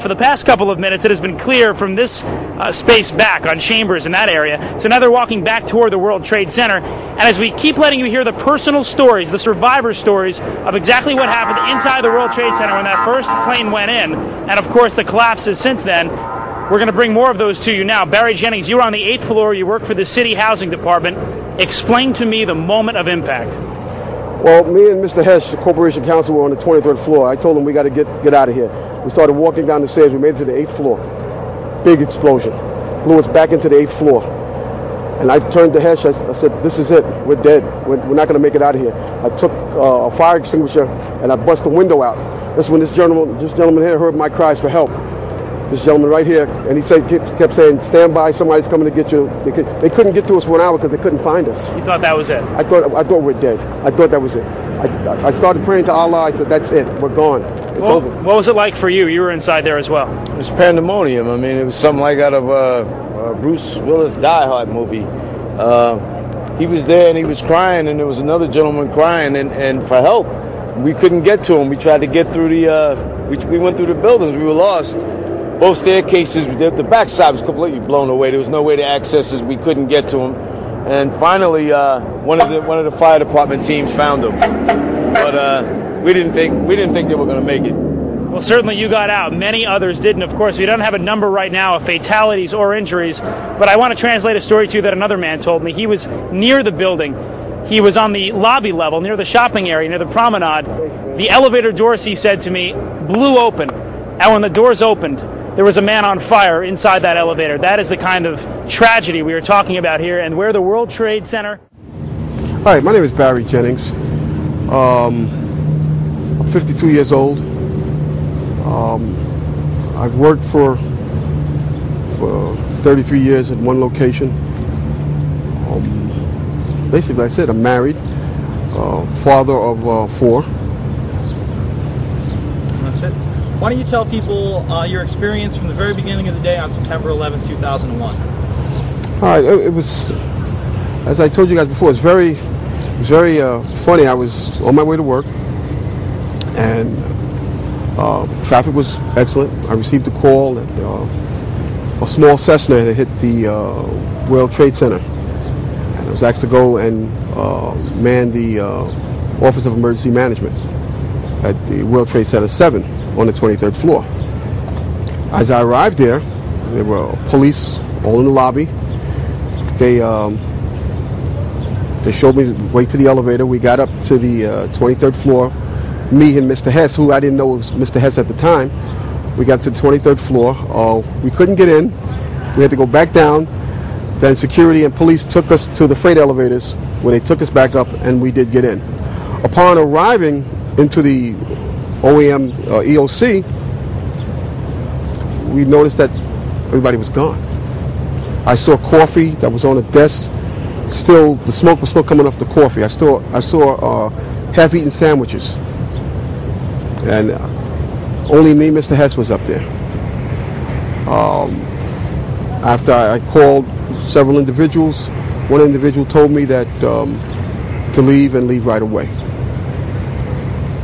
for the past couple of minutes, it has been clear from this space back on Chambers in that area. So now they're walking back toward the World Trade Center. And as we keep letting you hear the personal stories, the survivor stories of exactly what happened inside the World Trade Center when that first plane went in, and of course the collapses since then, we're going to bring more of those to you now. Barry Jennings, you were on the 8th floor. You work for the City Housing Department. Explain to me the moment of impact. Well, me and Mr. Hess, the Corporation Counsel, were on the 23rd floor. I told him we got to get out of here. We started walking down the stairs. We made it to the 8th floor. Big explosion. Blew us back into the 8th floor. And I turned to Hess. I said, this is it. We're dead. We're not going to make it out of here. I took a fire extinguisher and I bust the window out. That's when this gentleman here heard my cries for help. This gentleman right here, and he kept saying, stand by, somebody's coming to get you. They couldn't get to us for an hour because they couldn't find us. You thought that was it? I thought we're dead. I thought that was it. I started praying to Allah. I said, that's it. We're gone. It's over. What was it like for you? You were inside there as well. It was pandemonium. I mean, it was something like out of a Bruce Willis Die Hard movie. He was there and he was crying, and there was another gentleman crying and for help. We couldn't get to him. We tried to get through we went through the buildings. We were lost. Both staircases, the backside was completely blown away. There was no way to access us. We couldn't get to them. And finally, one of the fire department teams found them. But we didn't think they were going to make it. Well, certainly you got out. Many others didn't. Of course, we don't have a number right now of fatalities or injuries. But I want to translate a story to you that another man told me. He was near the building. He was on the lobby level, near the shopping area, near the promenade. The elevator doors, he said to me, blew open. And when the doors opened, there was a man on fire inside that elevator. That is the kind of tragedy we are talking about here, and we're the World Trade Center. Hi, my name is Barry Jennings. I'm 52 years old. I've worked for 33 years at one location. Basically, that's it. I'm married, father of 4. That's it. Why don't you tell people your experience from the very beginning of the day on September 11th, 2001? All right, it was, as I told you guys before, it was very funny. I was on my way to work, and traffic was excellent. I received a call that a small Cessna had hit the World Trade Center, and I was asked to go and man the Office of Emergency Management at the World Trade Center 7 on the 23rd floor. As I arrived there were police all in the lobby. They showed me the way to the elevator. We got up to the 23rd floor. Me and Mr. Hess, who I didn't know was Mr. Hess at the time, we got to the 23rd floor. We couldn't get in. We had to go back down. Then security and police took us to the freight elevators, where they took us back up, and we did get in. Upon arriving into the OEM EOC, we noticed that everybody was gone. I saw coffee that was on the desk. Still, the smoke was still coming off the coffee. I saw half-eaten sandwiches, and only me, Mr. Hess, was up there. After I called several individuals, one individual told me that to leave and leave right away.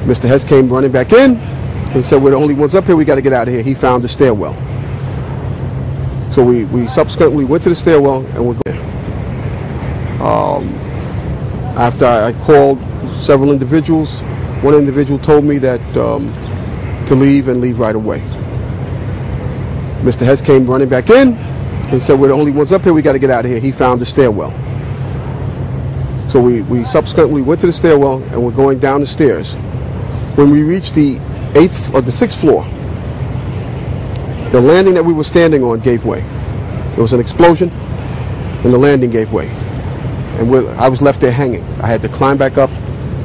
Mr. Hess came running back in and said, we're the only ones up here, we got to get out of here. He found the stairwell. So we subsequently went to the stairwell and we're going. After I called several individuals, one individual told me that to leave and leave right away. Mr. Hess came running back in and said, we're the only ones up here, we got to get out of here. He found the stairwell. So we subsequently went to the stairwell and we're going down the stairs. When we reached the 6th floor, the landing that we were standing on gave way. There was an explosion and the landing gave way. And I was left there hanging. I had to climb back up,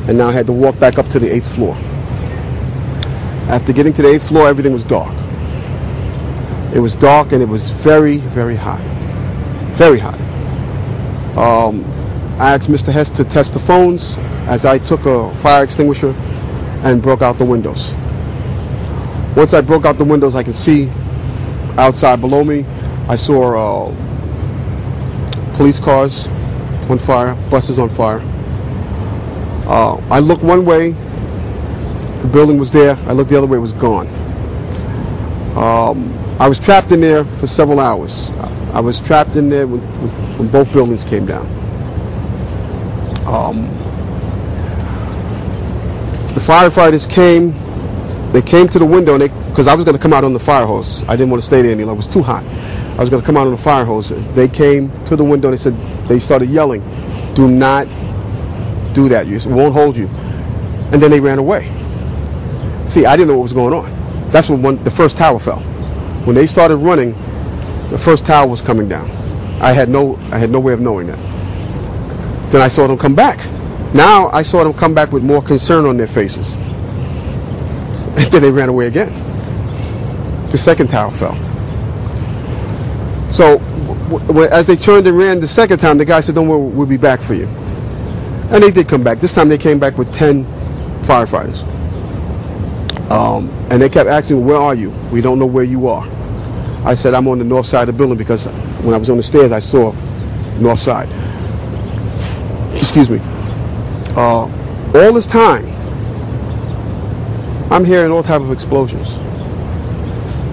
and now I had to walk back up to the 8th floor. After getting to the 8th floor, everything was dark. It was dark and it was very, very hot. Very hot. I asked Mr. Hess to test the phones as I took a fire extinguisher and broke out the windows. Once I broke out the windows, I could see outside below me. I saw police cars on fire, buses on fire. I looked one way, the building was there. I looked the other way, it was gone. I was trapped in there for several hours. I was trapped in there when both buildings came down. The firefighters came. They came to the window, and because I was going to come out on the fire hose. I didn't want to stay there any longer. It was too hot. I was going to come out on the fire hose. They came to the window. They started yelling, "Do not do that. It won't hold you." And then they ran away. See, I didn't know what was going on. That's when the first tower fell. When they started running, the first tower was coming down. I had no way of knowing that. Then I saw them come back. Now I saw them come back with more concern on their faces. And then they ran away again. The second tower fell. So as they turned and ran the second time, the guy said, "Don't worry, we'll be back for you." And they did come back. This time they came back with 10 firefighters. And they kept asking, "Where are you? We don't know where you are." I said, "I'm on the north side of the building," because when I was on the stairs, I saw north side. Excuse me. All this time, I'm hearing all type of explosions.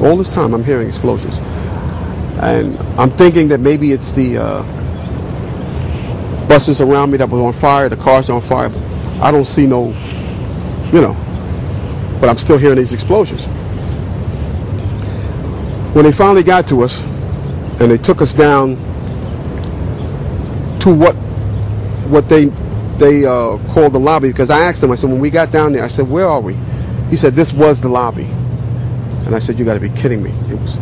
All this time, I'm hearing explosions. And I'm thinking that maybe it's the buses around me that was on fire, the cars on fire. I don't see no, but I'm still hearing these explosions. When they finally got to us, and they took us down to what they called the lobby, because I asked them, I said, when we got down there, I said, "Where are we?" He said, "This was the lobby." And I said, "You got to be kidding me." It was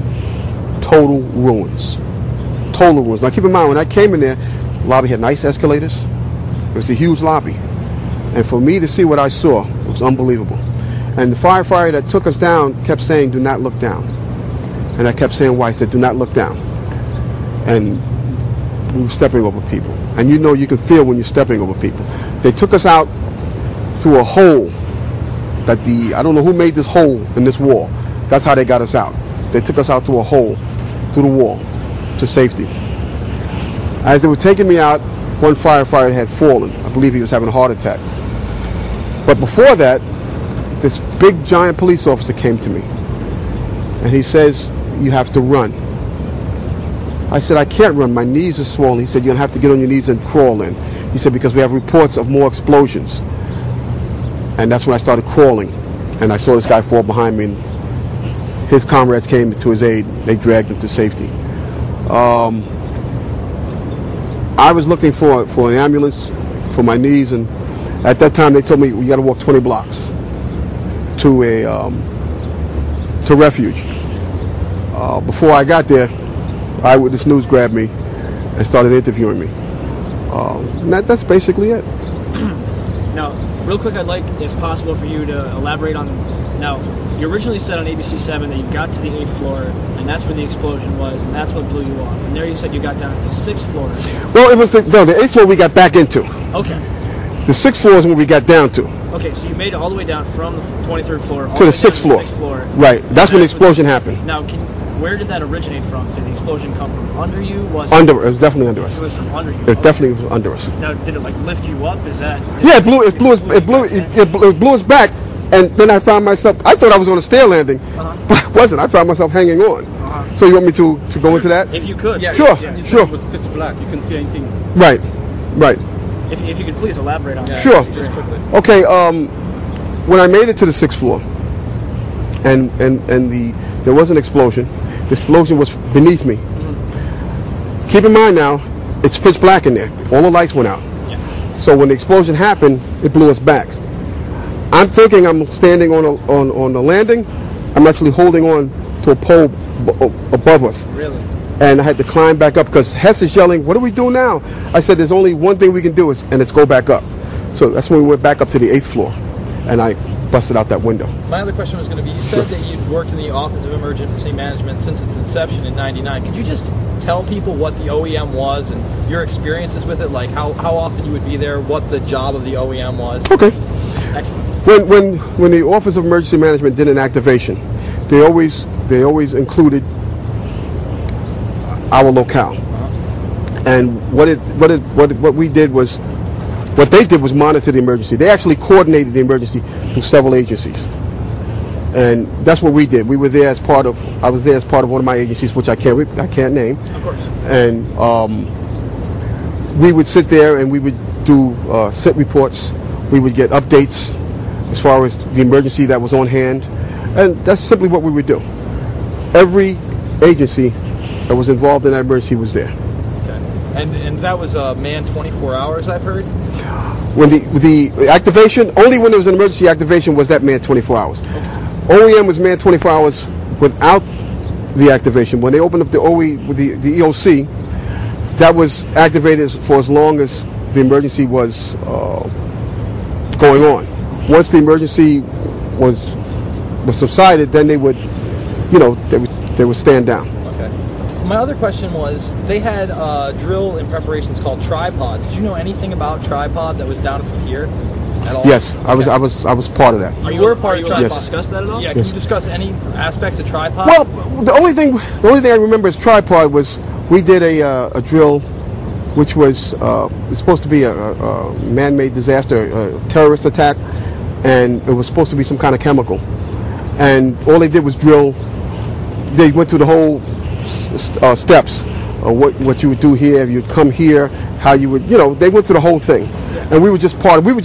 total ruins. Total ruins. Now keep in mind, when I came in there, the lobby had nice escalators. It was a huge lobby. And for me to see what I saw, it was unbelievable. And the firefighter that took us down kept saying, "Do not look down." And I kept saying, "Why?" He said, "Do not look down." And we were stepping over people. And you can feel when you're stepping over people. They took us out through a hole that I don't know who made this hole in this wall. That's how they got us out. They took us out through a hole, through the wall, to safety. As they were taking me out, one firefighter had fallen. I believe he was having a heart attack. But before that, this big giant police officer came to me. And he says, "You have to run." I said, "I can't run. My knees are swollen." He said, "You're going to have to get on your knees and crawl in." He said, "Because we have reports of more explosions." And that's when I started crawling. And I saw this guy fall behind me. And his comrades came to his aid. They dragged him to safety. I was looking for an ambulance for my knees. And at that time, they told me, "We got to walk 20 blocks to refuge." Before I got there, Eyewitness News grabbed me and started interviewing me. And that's basically it. Now, real quick, I'd like, if possible, for you to elaborate on. Now, you originally said on ABC 7 that you got to the 8th floor, and that's where the explosion was, and that's what blew you off. And there you said you got down to the 6th floor. Well, it was the 8th floor we got back into. Okay. The 6th floor is when we got down to. Okay, so you made it all the way down from the 23rd floor all to the way down 6th floor. 6th floor. Right. That's when the explosion happened. Now, where did that originate from? Did the explosion come from under you? It was definitely under us. It was from under you. It definitely was under us. Now, did it like lift you up? Is that? Yeah, it blew us back, and then I found myself. I thought I was on a stair landing, but I wasn't. I found myself hanging on. So you want me to go into that? If you could. Yeah, sure, yeah. Sure. It was pitch black. You couldn't see anything. Right. If you could please elaborate on that. Sure. Just quickly. Okay. When I made it to the 6th floor, and there was an explosion. The explosion was beneath me. Keep in mind now, it's pitch black in there. All the lights went out. Yeah. So when the explosion happened, it blew us back. I'm thinking I'm standing on the landing. I'm actually holding on to a pole above us. Really? And I had to climb back up because Hess is yelling, "What do we do now?" I said, "There's only one thing we can do, and it's go back up." So that's when we went back up to the 8th floor, and I busted out that window. My other question was going to be, you said that you'd worked in the Office of Emergency Management since its inception in '99. Could you just tell people what the OEM was and your experiences with it, like how often you would be there, what the job of the OEM was? Okay. Excellent. When the Office of Emergency Management did an activation, they always included our locale. And what they did was monitor the emergency. They actually coordinated the emergency through several agencies. And that's what we did. We were there as part of. I was there as part of one of my agencies, which I can't name. Of course. And we would sit there and we would do set reports. We would get updates as far as the emergency that was on hand, and that's simply what we would do. Every agency that was involved in that emergency was there. Okay. And that was manned 24 hours, I've heard. When the activation, only when there was an emergency activation was that manned 24 hours. OEM was manned 24 hours without the activation. When they opened up the the EOC, that was activated for as long as the emergency was going on. Once the emergency was subsided, then they would, they would stand down. Okay. My other question was, they had a drill in preparations called Tripod. Did you know anything about Tripod that was down at the pier at all? Yes, I was part of that. You were part of Tripod. Yes. Discuss that at all? Yeah. Can you discuss any aspects of Tripod? Well, the only thing I remember as Tripod was we did a drill, which was supposed to be a man-made disaster, a terrorist attack, and it was supposed to be some kind of chemical. And all they did was drill. They went through the whole steps of what you would do here, if you'd come here, how you would, they went through the whole thing. And we were just we were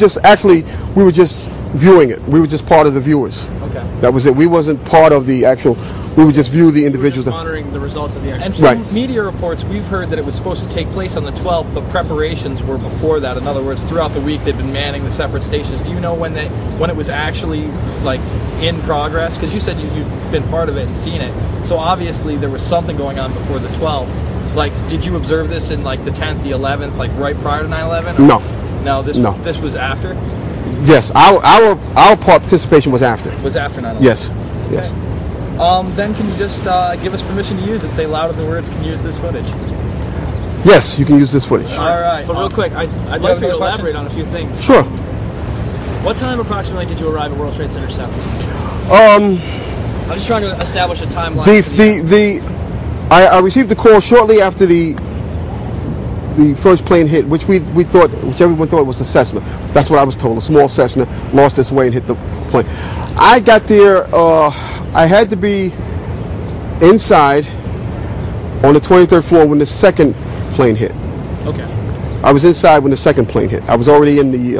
just viewing it. We were just part of the viewers. Okay. That was it. We wasn't part of the actual, we would just view the individuals. Monitoring the results of the And exercise. from media reports, we've heard that it was supposed to take place on the 12th, but preparations were before that. In other words, throughout the week, they've been manning the separate stations. Do you know when it was actually like in progress? Because you said you'd been part of it and seen it. So obviously there was something going on before the 12th. Like, did you observe this in like the 10th, the 11th, like right prior to 9/11? No. No, this was after? Yes, our participation was after. Was after 9/11? Yes. Okay. Yes. Then can you just give us permission to use it? Say louder than words can use this footage. Yes, you can use this footage. All right. But real quick, I'd You like have for you to another question? elaborate on a few things. Sure. What time approximately did you arrive at World Trade Center 7? Um, I'm just trying to establish a timeline. I received the call shortly after the first plane hit, which everyone thought was a Cessna. That's what I was told. A small Cessna lost its way and hit the plane. I got there. I had to be inside on the 23rd floor when the second plane hit. Okay. I was inside when the second plane hit. I was already in the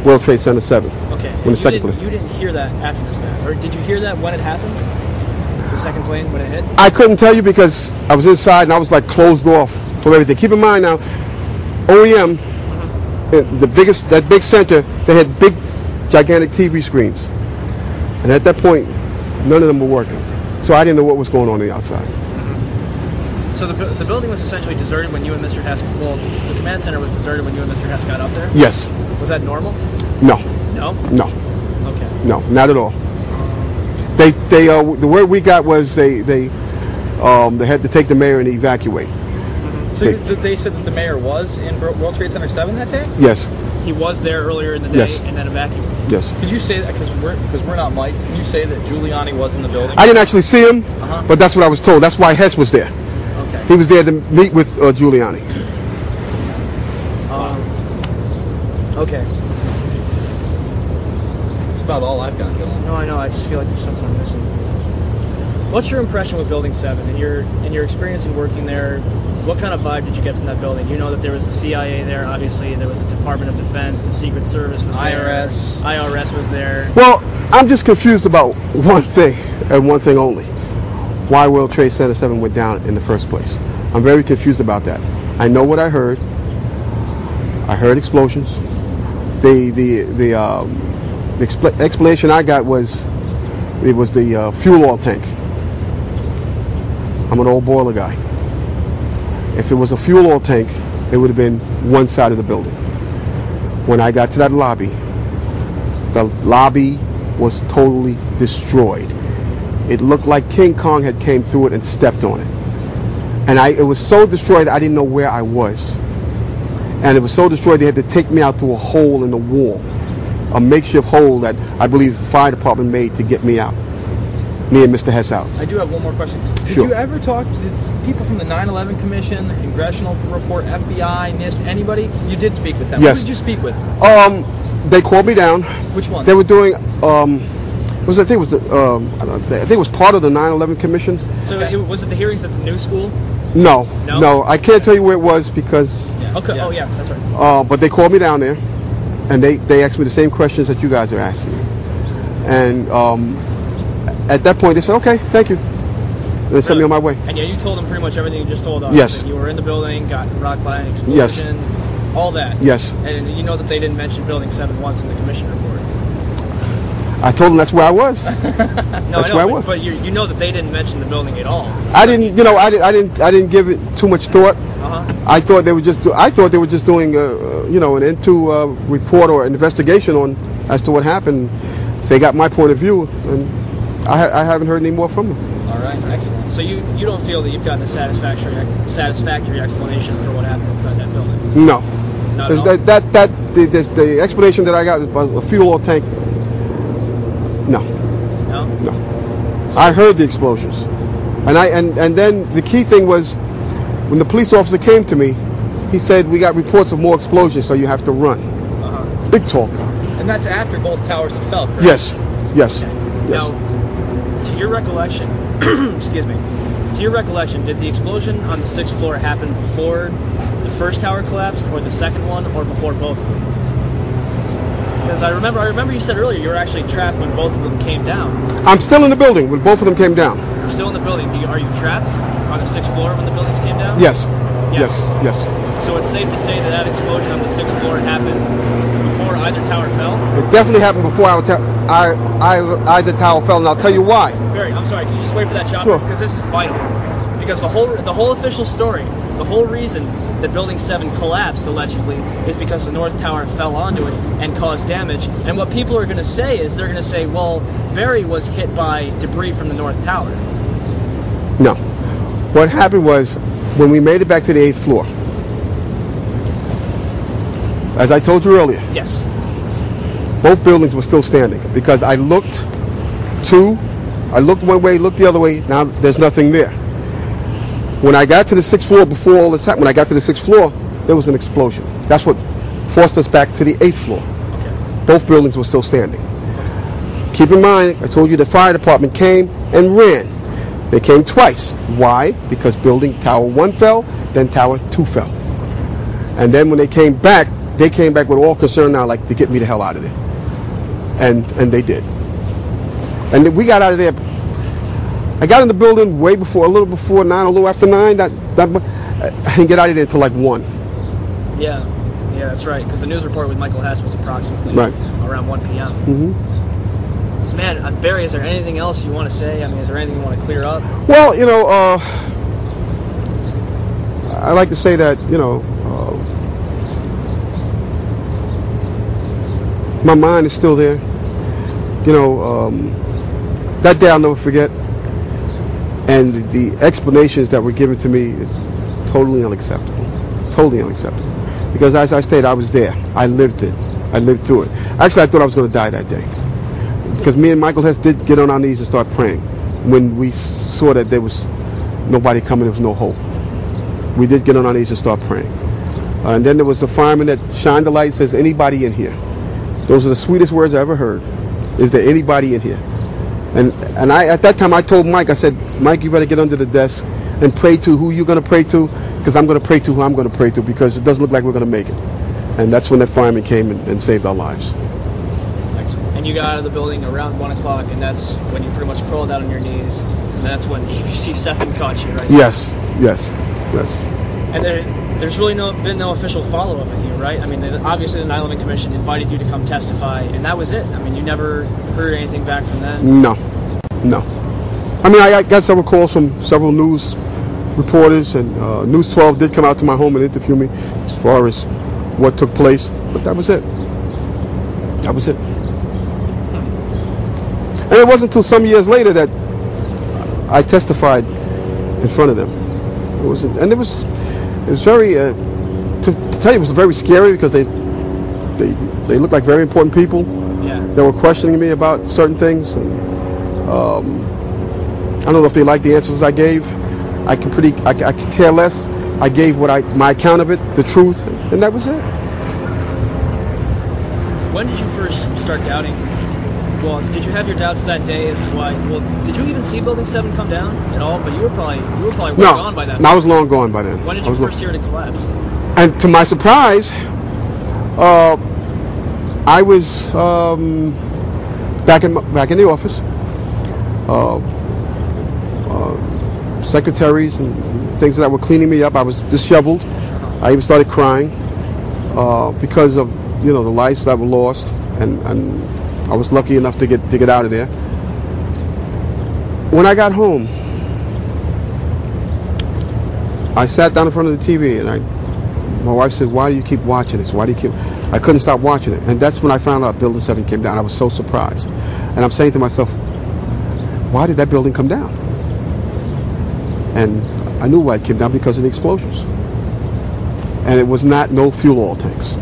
World Trade Center 7. Okay. When the second plane. You didn't hear that after the fact, or did you hear that when it happened? The second plane when it hit? I couldn't tell you because I was inside and I was like closed off from everything. Keep in mind now, OEM, that big center, they had big, gigantic TV screens, and at that point, none of them were working. So I didn't know what was going on the outside. So the building was essentially deserted when you and Mr. Hess. Well, the command center was deserted when you and Mr. Hess got up there. Yes. Was that normal? No. No. No. Okay. No, not at all. The word we got was they had to take the mayor and evacuate. So they said that the mayor was in World Trade Center 7 that day? Yes. He was there earlier in the day Yes. and then evacuated. Yes. Could you say that, because we're not mic'd, can you say that Giuliani was in the building? I didn't actually see him, but that's what I was told. That's why Hess was there. Okay. He was there to meet with Giuliani. Okay. That's about all I've got going. No, I know. I just feel like there's something I'm missing. What's your impression with Building 7 and your experience in working there? What kind of vibe did you get from that building? You know that there was the CIA there, obviously. There was the Department of Defense, the Secret Service was there. IRS was there. Well, I'm just confused about one thing, and one thing only. Why World Trade Center 7 went down in the first place. I'm very confused about that. I know what I heard. I heard explosions. The explanation I got was it was the fuel oil tank. I'm an old boiler guy. If it was a fuel oil tank, it would have been one side of the building. When I got to that lobby, the lobby was totally destroyed. It looked like King Kong had came through it and stepped on it. And it was so destroyed I didn't know where I was. And it was so destroyed they had to take me out through a hole in the wall, a makeshift hole that I believe the fire department made to get me out. Me and Mr. Hess out. I do have one more question. Did Sure. you ever talk to people from the 9/11 Commission, the Congressional Report, FBI, NIST, anybody? You did speak with them. Yes. Who did you speak with? They called me down. Which one? They were doing, I think it was I think it was part of the 9/11 Commission. So was it the hearings at the new school? No, No? no, I can't tell you where it was because. Yeah. Okay. Yeah. Oh yeah, that's right. But they called me down there, and they asked me the same questions that you guys are asking me. And at that point, they said, "Okay, thank you." And they sent me on my way. And yeah, you told them pretty much everything you just told us. Yes. That you were in the building, got rocked by an explosion, all that. Yes. And you know that they didn't mention Building 7 once in the commission report. I told them that's where I was. No, That's I know, where I was. but you know that they didn't mention the building at all. I didn't, you know, I didn't give it too much thought. Uh-huh. I thought they were just doing, you know, an into report or investigation on as to what happened. They got my point of view, and I haven't heard any more from them. All right, excellent. So you don't feel that you've gotten a satisfactory explanation for what happened inside that building? No. Not at all? The explanation that I got is about a fuel oil tank. No. No? No. I heard the explosions, and then the key thing was when the police officer came to me, he said, "We got reports of more explosions, so you have to run." Uh-huh. Big tall cop. And that's after both towers have fell, correct? Yes. Yes. Now, to your recollection, excuse me, to your recollection, did the explosion on the 6th floor happen before the first tower collapsed, or the second one, or before both of them? Because I remember you said earlier you were actually trapped when both of them came down. I'm still in the building when both of them came down. You're still in the building. Are you trapped on the 6th floor when the buildings came down? Yes. Yes. Yes. Yes. So it's safe to say that explosion on the 6th floor happened before either tower fell? It definitely happened before either tower fell, and I'll tell you why. Barry, I'm sorry. Can you just wait for that chopper? Sure. Because this is vital. Because the whole official story, the whole reason that Building 7 collapsed, allegedly, is because the North Tower fell onto it and caused damage. And what people are going to say is they're going to say, well, Barry was hit by debris from the North Tower. No. What happened was when we made it back to the 8th floor, as I told you earlier, Yes. both buildings were still standing because I looked one way, looked the other way. Now there's nothing there. When I got to the 6th floor, before all this happened, when I got to the 6th floor, there was an explosion. That's what forced us back to the 8th floor. Okay. Both buildings were still standing. Keep in mind, I told you the fire department came and ran. They came twice. Why? Because building Tower 1 fell, then Tower 2 fell. And then when they came back with all concern now, like, to get me the hell out of there. And they did. And then we got out of there. I got in the building a little before 9, a little after 9. I didn't get out of there until like 1. Yeah, that's right. Because the news report with Michael Hess was approximately around 1 p.m. Mm-hmm. Man, Barry, is there anything else you want to say? I mean, is there anything you want to clear up? Well, you know, I like to say that, you know, my mind is still there. You know, that day I'll never forget. And the explanations that were given to me is totally unacceptable. Totally unacceptable. Because as I stated, I was there. I lived it. I lived through it. Actually, I thought I was going to die that day. Because me and Michael Hess did get on our knees and start praying. When we saw that there was nobody coming, there was no hope. We did get on our knees and start praying. And then there was the fireman that shined the light and says, "Anybody in here?" Those are the sweetest words I ever heard. Is there anybody in here? And I, at that time, I told Mike, I said, "Mike, you better get under the desk and pray to who you're going to pray to, because I'm going to pray to who I'm going to pray to, because it doesn't look like we're going to make it." And that's when the fireman came and saved our lives. Excellent. And you got out of the building around 1 o'clock, and that's when you pretty much crawled out on your knees, and that's when ABC 7 caught you, right? Yes. And there's really been no official follow-up with you, right? I mean, obviously the 9/11 Commission invited you to come testify, and that was it. I mean, you never heard anything back from them? No. I mean, I got several calls from several news reporters, and News 12 did come out to my home and interview me as far as what took place, but that was it. That was it. And it wasn't until some years later that I testified in front of them. It was very, to tell you, it was very scary, because they looked like very important people. Yeah. That were questioning me about certain things, and I don't know if they liked the answers I gave. I could care less. I gave my account of it, the truth, and that was it. When did you first start doubting Well, did you have your doubts that day as to why? Well, did you even see Building 7 come down at all? But you were probably well gone by that point. No, I was long gone by then. When did you first hear it collapsed? And to my surprise, I was back in the office. Secretaries and things that were cleaning me up. I was disheveled. I even started crying because of the lives that were lost, and I was lucky enough to get out of there. When I got home, I sat down in front of the TV, and my wife said, "Why do you keep watching this? Why do you keep?" I couldn't stop watching it, and that's when I found out Building 7 came down. I was so surprised, and I'm saying to myself, "Why did that building come down?" And I knew why it came down, because of the explosions. And it was no fuel oil tanks.